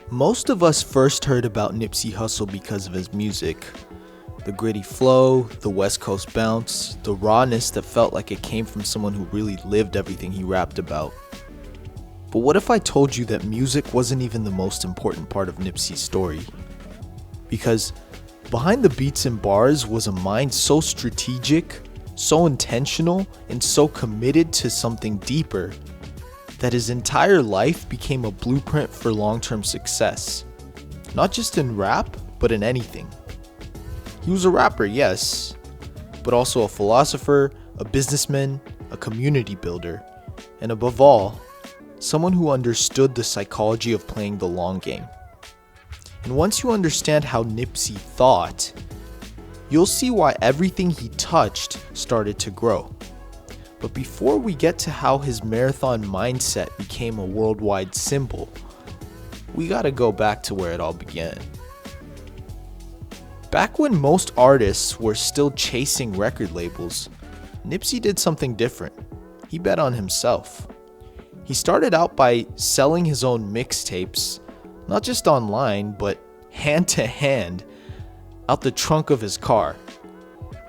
Most of us first heard about Nipsey Hussle because of his music. The gritty flow, the West Coast bounce, the rawness that felt like it came from someone who really lived everything he rapped about. But what if I told you that music wasn't even the most important part of Nipsey's story? Because behind the beats and bars was a mind so strategic, so intentional, and so committed to something deeper that his entire life became a blueprint for long-term success. Not just in rap, but in anything. He was a rapper, yes, but also a philosopher, a businessman, a community builder, and above all, someone who understood the psychology of playing the long game. And once you understand how Nipsey thought, you'll see why everything he touched started to grow. But before we get to how his marathon mindset became a worldwide symbol, we gotta go back to where it all began. Back when most artists were still chasing record labels, Nipsey did something different. He bet on himself. He started out by selling his own mixtapes, not just online, but hand to hand, out the trunk of his car.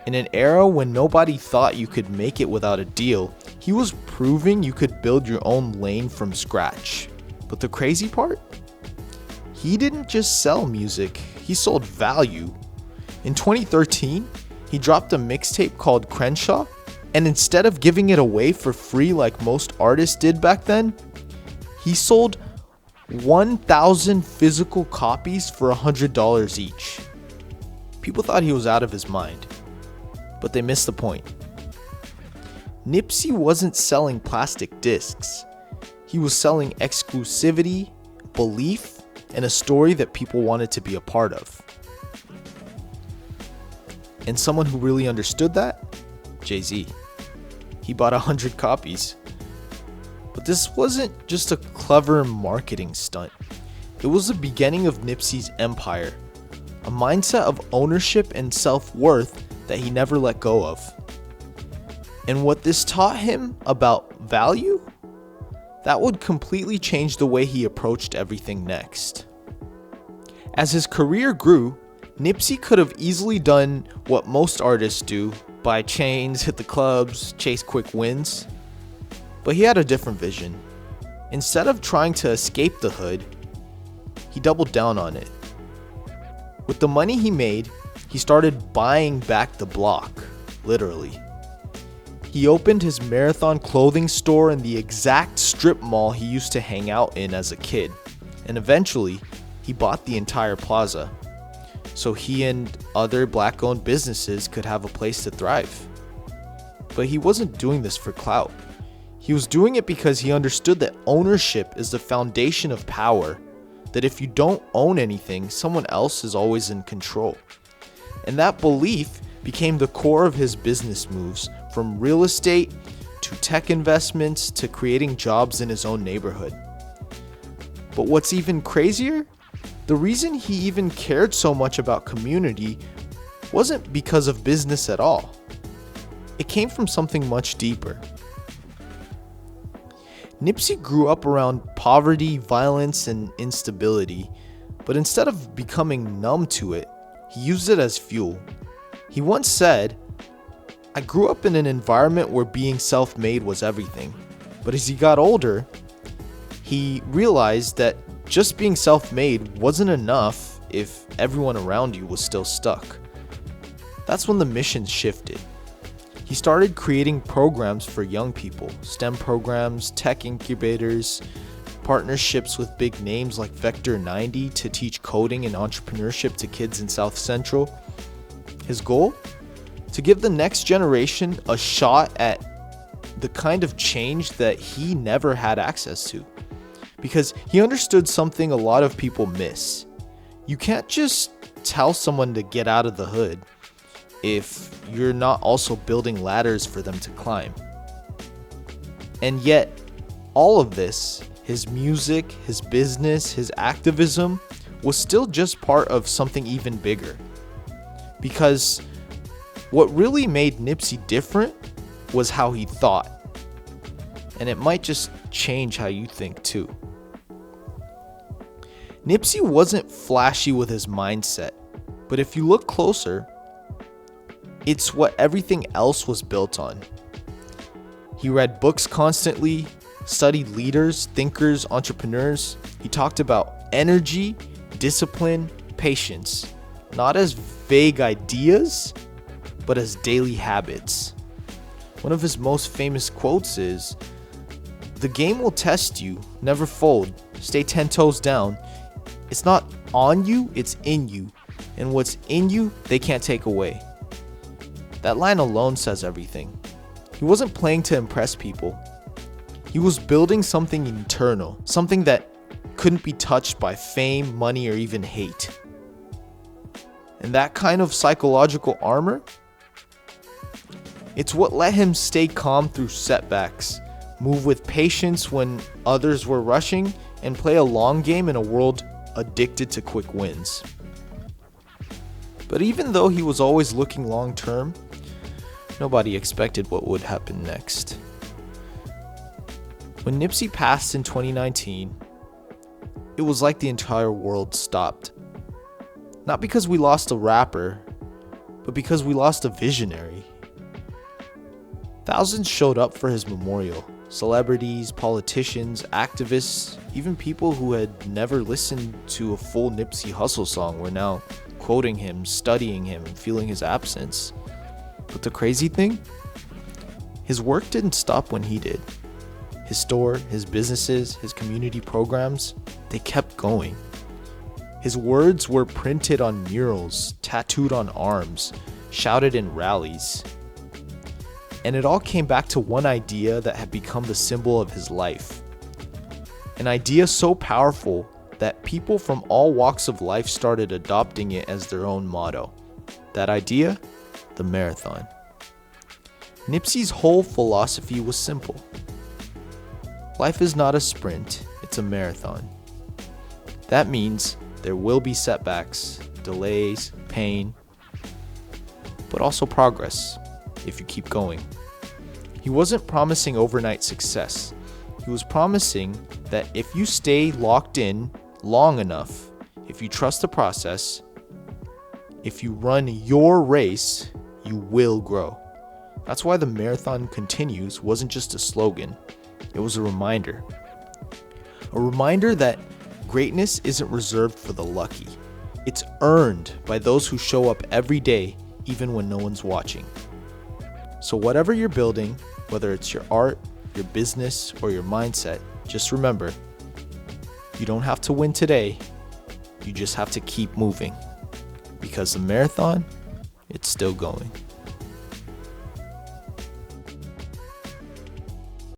In an era when nobody thought you could make it without a deal, he was proving you could build your own lane from scratch. But the crazy part? He didn't just sell music, he sold value. In 2013, he dropped a mixtape called Crenshaw, and instead of giving it away for free like most artists did back then, he sold 1,000 physical copies for $100 each. People thought he was out of his mind, but they missed the point. Nipsey wasn't selling plastic discs. He was selling exclusivity, belief, and a story that people wanted to be a part of. And someone who really understood that? Jay-Z. He bought 100 copies. But this wasn't just a clever marketing stunt. It was the beginning of Nipsey's empire, a mindset of ownership and self-worth that he never let go of. And what this taught him about value, that would completely change the way he approached everything next. As his career grew, Nipsey could have easily done what most artists do, buy chains, hit the clubs, chase quick wins. But he had a different vision. Instead of trying to escape the hood, he doubled down on it. With the money he made, he started buying back the block, literally. He opened his Marathon clothing store in the exact strip mall he used to hang out in as a kid, and eventually, he bought the entire plaza, so he and other black-owned businesses could have a place to thrive. But he wasn't doing this for clout. He was doing it because he understood that ownership is the foundation of power, that if you don't own anything, someone else is always in control. And that belief became the core of his business moves, from real estate to tech investments to creating jobs in his own neighborhood. But what's even crazier? The reason he even cared so much about community wasn't because of business at all. It came from something much deeper. Nipsey grew up around poverty, violence, and instability, but instead of becoming numb to it, he used it as fuel. He once said, "I grew up in an environment where being self-made was everything, but as he got older, he realized that just being self-made wasn't enough if everyone around you was still stuck." That's when the mission shifted. He started creating programs for young people, STEM programs, tech incubators, partnerships with big names like Vector 90 to teach coding and entrepreneurship to kids in South Central. His goal? To give the next generation a shot at the kind of change that he never had access to. Because he understood something a lot of people miss. You can't just tell someone to get out of the hood if you're not also building ladders for them to climb. And yet, all of this, his music, his business, his activism, was still just part of something even bigger. Because what really made Nipsey different was how he thought. And it might just change how you think too. Nipsey wasn't flashy with his mindset, but if you look closer, it's what everything else was built on. He read books constantly, studied leaders, thinkers, entrepreneurs. He talked about energy, discipline, patience, not as vague ideas, but as daily habits. One of his most famous quotes is, "The game will test you, never fold, stay 10 toes down. It's not on you, it's in you. And what's in you, they can't take away." That line alone says everything. He wasn't playing to impress people. He was building something internal, something that couldn't be touched by fame, money, or even hate. And that kind of psychological armor, it's what let him stay calm through setbacks, move with patience when others were rushing, and play a long game in a world addicted to quick wins. But even though he was always looking long term, nobody expected what would happen next. When Nipsey passed in 2019, it was like the entire world stopped. Not because we lost a rapper, but because we lost a visionary. Thousands showed up for his memorial. Celebrities, politicians, activists, even people who had never listened to a full Nipsey Hussle song were now quoting him, studying him, and feeling his absence. But the crazy thing? His work didn't stop when he did. His store, his businesses, his community programs, they kept going. His words were printed on murals, tattooed on arms, shouted in rallies. And it all came back to one idea that had become the symbol of his life. An idea so powerful that people from all walks of life started adopting it as their own motto. That idea? The marathon. Nipsey's whole philosophy was simple. Life is not a sprint, it's a marathon. That means there will be setbacks, delays, pain, but also progress if you keep going. He wasn't promising overnight success. He was promising that if you stay locked in long enough, if you trust the process, if you run your race, you will grow. That's why the marathon continues wasn't just a slogan. It was a reminder. A reminder that greatness isn't reserved for the lucky. It's earned by those who show up every day, even when no one's watching. So whatever you're building, whether it's your art, your business, or your mindset, just remember, you don't have to win today. You just have to keep moving. Because the marathon, it's still going.